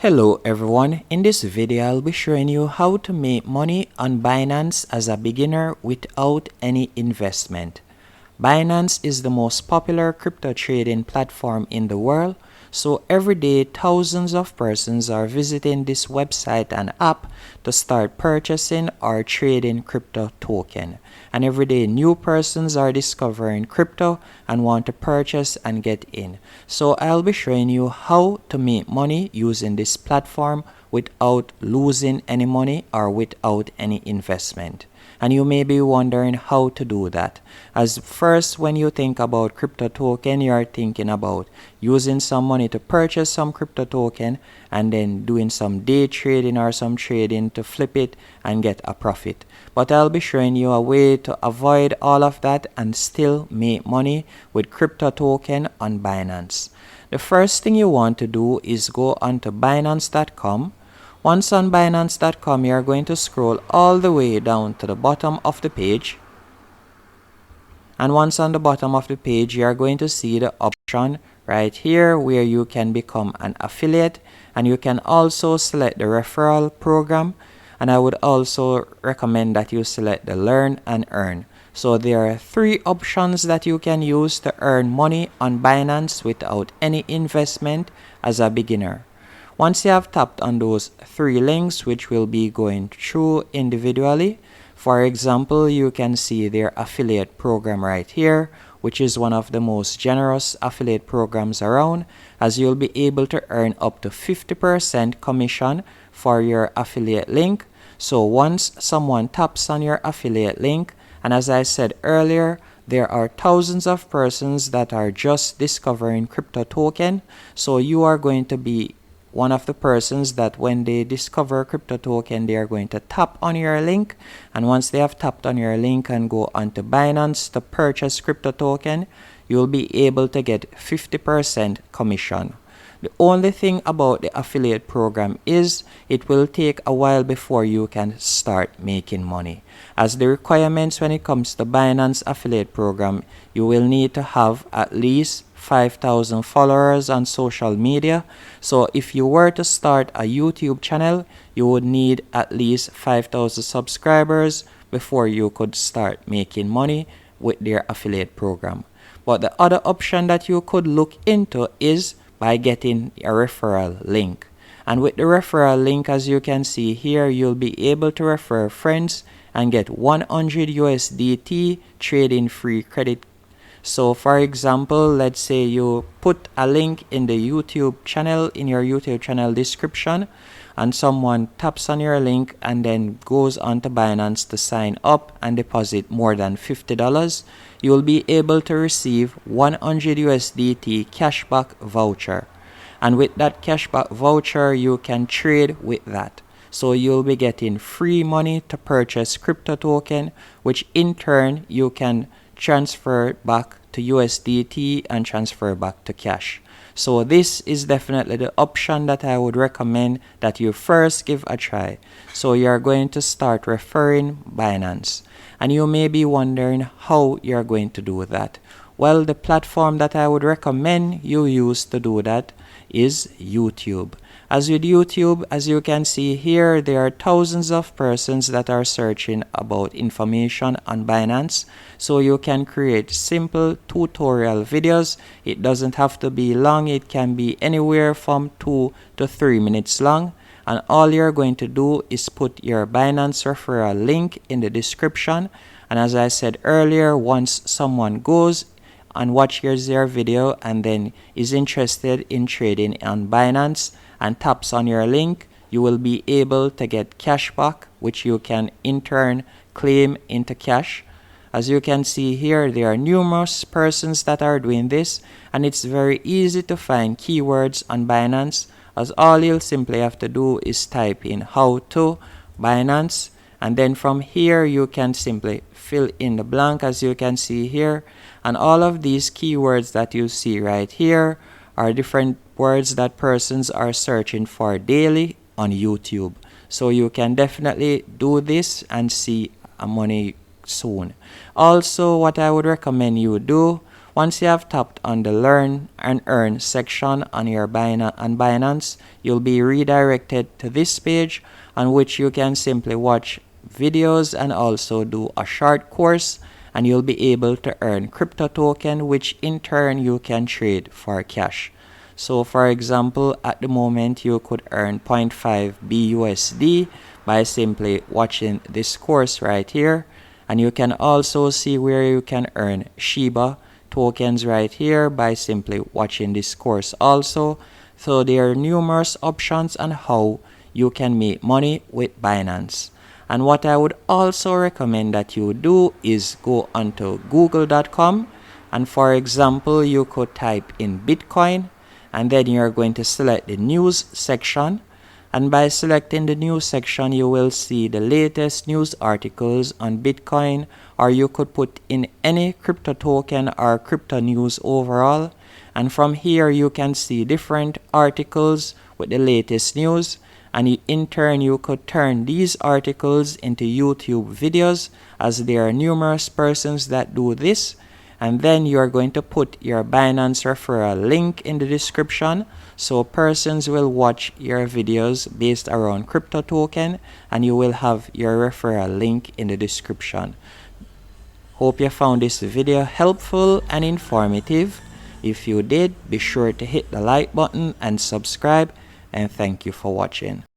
Hello everyone, in this video I'll be showing you how to make money on Binance as a beginner without any investment. Binance is the most popular crypto trading platform in the world, so every day thousands of persons are visiting this website and app to start purchasing or trading crypto token. And every day new persons are discovering crypto and want to purchase and get in. So I'll be showing you how to make money using this platform without losing any money or without any investment. And you may be wondering how to do that. As first, when you think about crypto token, you are thinking about using some money to purchase some crypto token and then doing some day trading or some trading to flip it and get a profit. But I'll be showing you a way to avoid all of that and still make money with crypto token on Binance. The first thing you want to do is go onto Binance.com. Once on Binance.com, you are going to scroll all the way down to the bottom of the page. And once on the bottom of the page, you are going to see the option right here where you can become an affiliate. And you can also select the referral program. And I would also recommend that you select the learn and earn. So there are three options that you can use to earn money on Binance without any investment as a beginner. Once you have tapped on those three links, which we'll be going through individually, for example, you can see their affiliate program right here, which is one of the most generous affiliate programs around, as you'll be able to earn up to 50% commission for your affiliate link. So once someone taps on your affiliate link, and as I said earlier, there are thousands of persons that are just discovering crypto token, so you are going to be one of the persons that when they discover crypto token, they are going to tap on your link. And once they have tapped on your link and go onto Binance to purchase crypto token, you'll be able to get 50% commission. The only thing about the affiliate program is it will take a while before you can start making money. As the requirements when it comes to Binance affiliate program, you will need to have at least 5,000 followers on social media. So if you were to start a YouTube channel, you would need at least 5,000 subscribers before you could start making money with their affiliate program. But the other option that you could look into is by getting a referral link. And with the referral link, as you can see here, you'll be able to refer friends and get 100 USDT trading free credit. So for example, let's say you put a link in the YouTube channel, in your YouTube channel description, and someone taps on your link and then goes on to Binance to sign up and deposit more than $50, you will be able to receive 100 USDT cashback voucher. And with that cashback voucher, you can trade with that. So you'll be getting free money to purchase crypto token, which in turn you can transfer back to USDT and transfer back to cash. So this is definitely the option that I would recommend that you first give a try. So you're going to start referring Binance. And you may be wondering how you're going to do that. Well, the platform that I would recommend you use to do that is YouTube. As with YouTube, as you can see here, there are thousands of persons that are searching about information on Binance. So you can create simple tutorial videos. It doesn't have to be long. It can be anywhere from 2 to 3 minutes long. And all you're going to do is put your Binance referral link in the description. And as I said earlier, once someone goes and watches your video and then is interested in trading on Binance and taps on your link, you will be able to get cash back, which you can in turn claim into cash. As you can see here, there are numerous persons that are doing this, and it's very easy to find keywords on Binance, as all you'll simply have to do is type in how to Binance, and then from here you can simply fill in the blank as you can see here. And all of these keywords that you see right here are different words that persons are searching for daily on YouTube. So you can definitely do this and see money soon. Also, what I would recommend you do, Once you have tapped on the Learn and Earn section on your Binance, you'll be redirected to this page on which you can simply watch videos and also do a short course, and you'll be able to earn crypto token, which in turn you can trade for cash. So for example, at the moment you could earn 0.5 BUSD by simply watching this course right here, and you can also see where you can earn Shiba tokens right here by simply watching this course also. So there are numerous options on how you can make money with Binance. And what I would also recommend that you do is go onto google.com, and for example you could type in Bitcoin, and then you're going to select the news section, and by selecting the news section you will see the latest news articles on Bitcoin, or you could put in any crypto token or crypto news overall, and from here you can see different articles with the latest news, and in turn you could turn these articles into YouTube videos, as there are numerous persons that do this. And then you are going to put your Binance referral link in the description, so persons will watch your videos based around crypto token, and you will have your referral link in the description. Hope you found this video helpful and informative. If you did, be sure to hit the like button and subscribe, and thank you for watching.